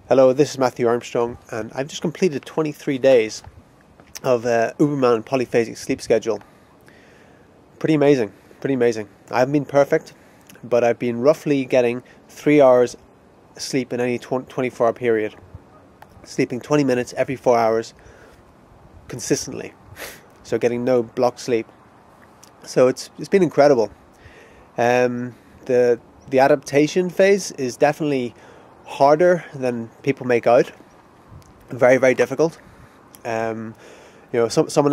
Hello, this is Matthew Armstrong, and I've just completed 23 days of Uberman Polyphasic sleep schedule. Pretty amazing, pretty amazing. I haven't been perfect, but I've been roughly getting 3 hours sleep in any 24-hour period. Sleeping 20 minutes every 4 hours consistently. So getting no blocked sleep. So it's been incredible. The adaptation phase is definitely harder than people make out. Very, very difficult. Someone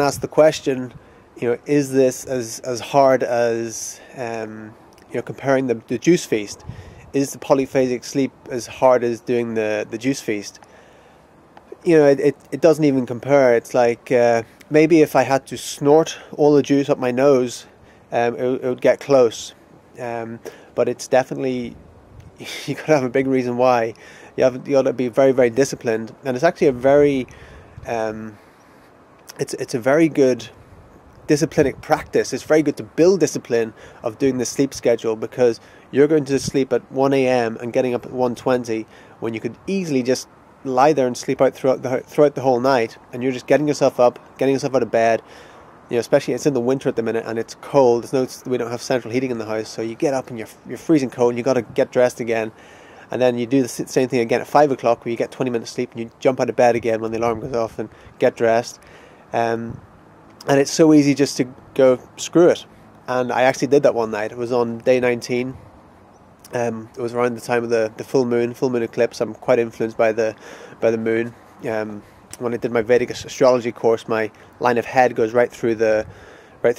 asked the question, is this as hard as comparing the juice feast? Is the polyphasic sleep as hard as doing the juice feast? It doesn't even compare. It's like maybe if I had to snort all the juice up my nose, it would get close. But it's definitely, you got to have a big reason why. You got to be very, very disciplined, and it's actually a very, it's a very good disciplinic practice. It's very good to build discipline of doing the sleep schedule, because you're going to sleep at 1 a.m. and getting up at 1:20 when you could easily just lie there and sleep out throughout the whole night, and you're just getting yourself up, getting yourself out of bed. Especially it's in the winter at the minute and it's cold. We don't have central heating in the house, so you get up and you're freezing cold and you got to get dressed again, and then you do the same thing again at 5 o'clock, where you get 20 minutes sleep and you jump out of bed again when the alarm goes off and get dressed. And it's so easy just to go screw it. And I actually did that one night. It was on day 19. It was around the time of the full moon eclipse. I'm quite influenced by the moon. When I did my Vedic astrology course, my line of head goes right through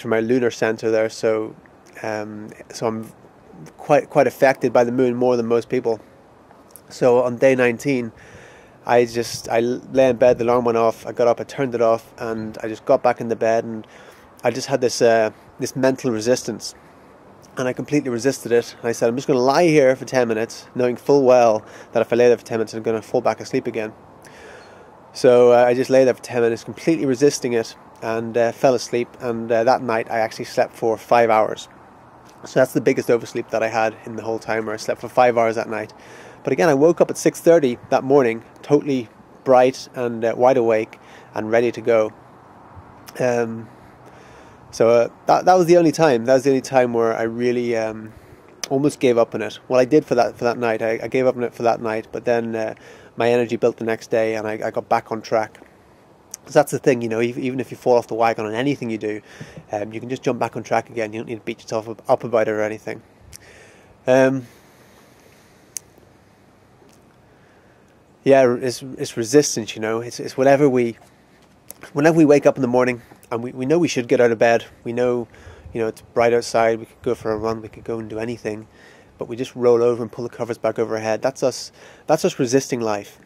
my lunar center there. So I'm quite affected by the moon more than most people. So on day 19, I lay in bed. The alarm went off. I got up. I turned it off, and I just got back in the bed, and I just had this mental resistance, and I completely resisted it. And I said, I'm just going to lie here for 10 minutes, knowing full well that if I lay there for 10 minutes, I'm going to fall back asleep again. So I just lay there for 10 minutes, completely resisting it, and fell asleep. And that night, I actually slept for 5 hours. So that's the biggest oversleep that I had in the whole time, where I slept for 5 hours that night. But again, I woke up at 6:30 that morning, totally bright and wide awake and ready to go. So that was the only time. That was the only time where I really almost gave up on it. Well, I did for that night. I gave up on it for that night, but then my energy built the next day, and I got back on track. So that's the thing, even if you fall off the wagon on anything you do, you can just jump back on track again. You don't need to beat yourself up about it or anything. It's resistance, It's whenever we wake up in the morning and we know we should get out of bed. We know, it's bright outside. We could go for a run. We could go and do anything. But we just roll over and pull the covers back over our head. That's us resisting life.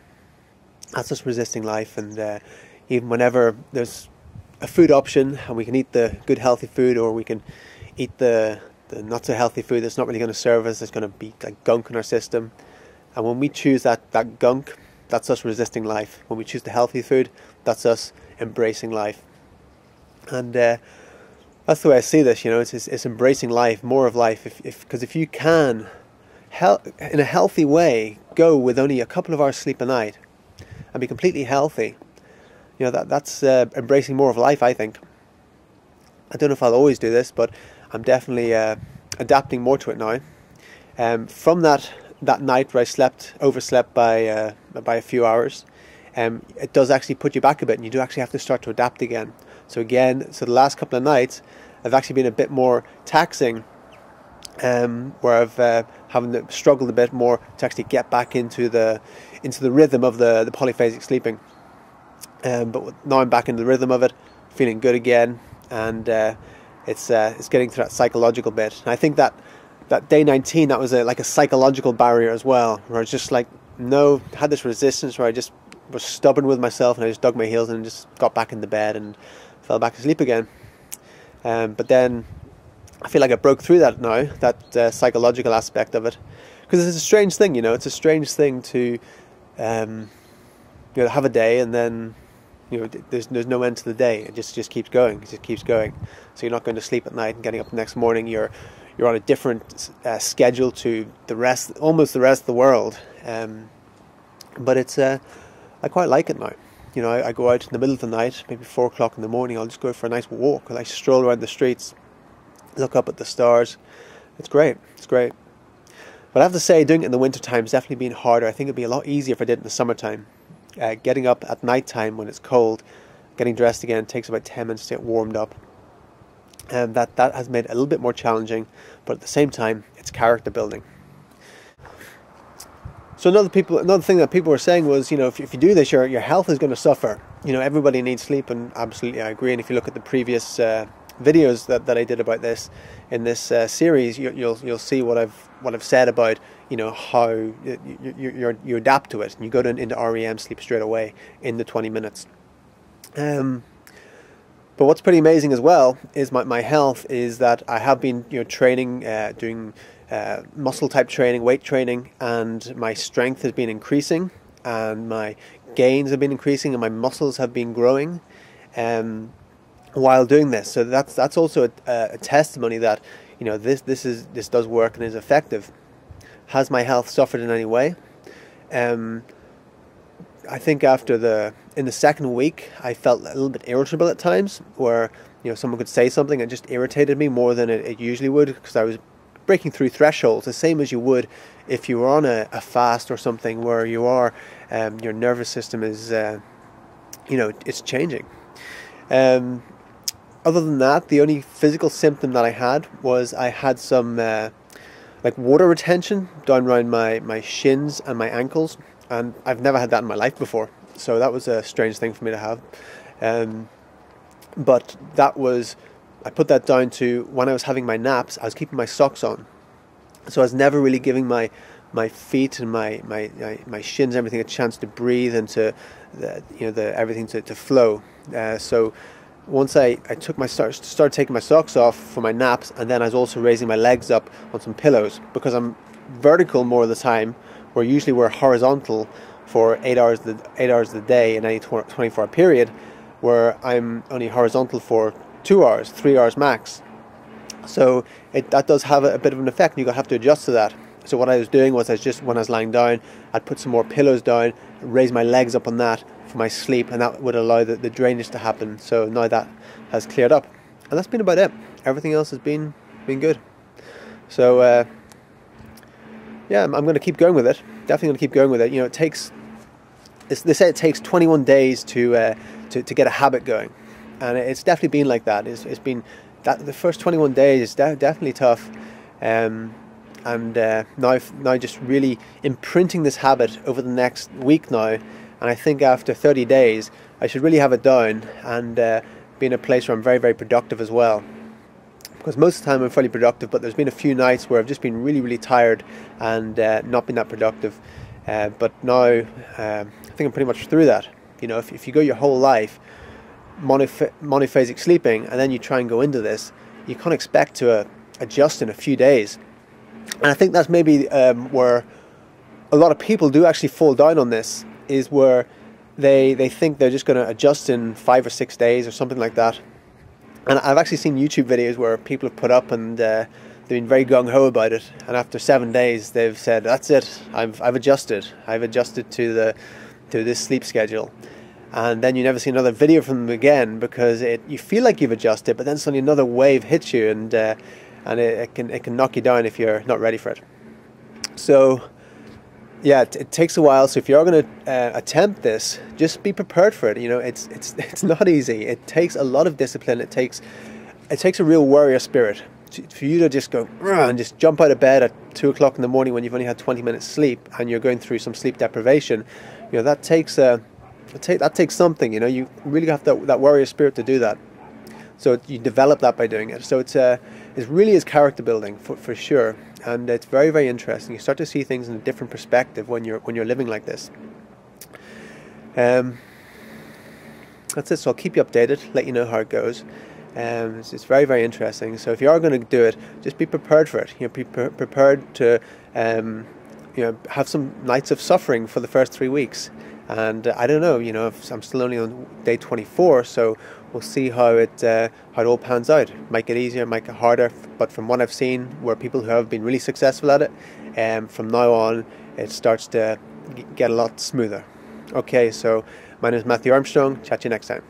That's us resisting life. And even whenever there's a food option and we can eat the good healthy food, or we can eat the not so healthy food that's not really going to serve us, that's going to be like gunk in our system. And when we choose that gunk, that's us resisting life. When we choose the healthy food, that's us embracing life. And that's the way I see this. It's embracing life, more of life. Because if you can, in a healthy way, go with only a couple of hours sleep a night and be completely healthy, that's embracing more of life, I think. I don't know if I'll always do this, but I'm definitely adapting more to it now. From that night where I overslept by a few hours, it does actually put you back a bit, and you do actually have to start to adapt again. So the last couple of nights have actually been a bit more taxing, where I've struggled a bit more to actually get back into the rhythm of the polyphasic sleeping. But now I'm back in the rhythm of it, feeling good again, and it's getting to that psychological bit. And I think that day 19, that was like a psychological barrier as well, where I was just had this resistance, where I just was stubborn with myself, and I just dug my heels in and just got back in the bed and fell back asleep again. But then I feel like I broke through that now, that psychological aspect of it, because it's a strange thing, it's a strange thing to have a day and then there's no end to the day. It just keeps going. It just keeps going. So you're not going to sleep at night and getting up the next morning. You're on a different schedule to almost the rest of the world. But it's I quite like it now. You know, I go out in the middle of the night, maybe 4 o'clock in the morning. I'll just go for a nice walk. I stroll around the streets, look up at the stars. It's great. It's great. But I have to say, doing it in the winter time has definitely been harder. I think it'd be a lot easier if I did it in the summertime. Getting up at night time when it's cold, getting dressed again takes about 10 minutes to get warmed up. And that has made it a little bit more challenging, but at the same time, it's character building. So another thing that people were saying was, you know, if you do this, your health is going to suffer. You know, everybody needs sleep, and absolutely I agree. And if you look at the previous videos that I did about this in this series, you'll see what I've said about, you know, how you adapt to it, and you go into REM sleep straight away in the 20 minutes. But what's pretty amazing as well is my health is that I have been, you know, training, doing muscle type training, weight training, and my strength has been increasing, and my gains have been increasing, and my muscles have been growing while doing this. So that's also a testimony that, you know, this does work and is effective. Has my health suffered in any way? I think in the second week, I felt a little bit irritable at times, where, you know, someone could say something and just irritated me more than it usually would, because I was breaking through thresholds, the same as you would if you were on a fast or something, where you are, your nervous system is, you know, it's changing. Other than that, the only physical symptom that I had was I had some like water retention down around my shins and my ankles, and I've never had that in my life before, so that was a strange thing for me to have. But I put that down to when I was having my naps, I was keeping my socks on, so I was never really giving my feet and my shins, everything, a chance to breathe and to everything to flow. So once I started taking my socks off for my naps, and then I was also raising my legs up on some pillows, because I'm vertical more of the time, where usually we're horizontal for 8 hours of the day in any 24-hour period, where I'm only horizontal for 2 hours, 3 hours max. So that does have a bit of an effect, and you have to adjust to that. So what I was doing was, when I was lying down, I'd put some more pillows down, raise my legs up on that for my sleep, and that would allow the drainage to happen. So now that has cleared up, and that's been about it. Everything else has been good. So yeah, I'm going to keep going with it. Definitely going to keep going with it. You know, they say it takes 21 days to get a habit going, and it's definitely been like that. It's been that the first 21 days is definitely tough, and now just really imprinting this habit over the next week now. And I think after 30 days, I should really have it down and be in a place where I'm very, very productive as well. Because most of the time I'm fairly productive, but there's been a few nights where I've just been really, really tired and not been that productive. But now I think I'm pretty much through that. You know, if you go your whole life monophasic sleeping, and then you try and go into this, you can't expect to adjust in a few days. And I think that's maybe where a lot of people do actually fall down on this, is where they think they're just going to adjust in 5 or 6 days or something like that. And I've actually seen YouTube videos where people have put up and they've been very gung-ho about it, and after 7 days they've said, that's it, I've adjusted to this sleep schedule. And then you never see another video from them again, because you feel like you've adjusted, but then suddenly another wave hits you, and it can knock you down if you're not ready for it. So yeah, it takes a while. So if you're going to attempt this, just be prepared for it. You know, it's not easy. It takes a lot of discipline. It takes a real warrior spirit for you to just go and just jump out of bed at 2 o'clock in the morning when you've only had 20 minutes sleep and you're going through some sleep deprivation. You know, that takes something. You know, you really have that warrior spirit to do that. So you develop that by doing it. So it really is character building for sure. And it's very, very interesting. You start to see things in a different perspective when you're living like this. That's it. So I'll keep you updated, let you know how it goes. It's very, very interesting. So if you are going to do it, just be prepared for it. You know, be prepared to have some nights of suffering for the first 3 weeks. And I don't know. You know, if I'm still only on day 24, so we'll see how it all pans out. Might get easier, might get harder, but from what I've seen, where people who have been really successful at it, from now on, it starts to get a lot smoother. Okay, so my name is Matthew Armstrong. Chat to you next time.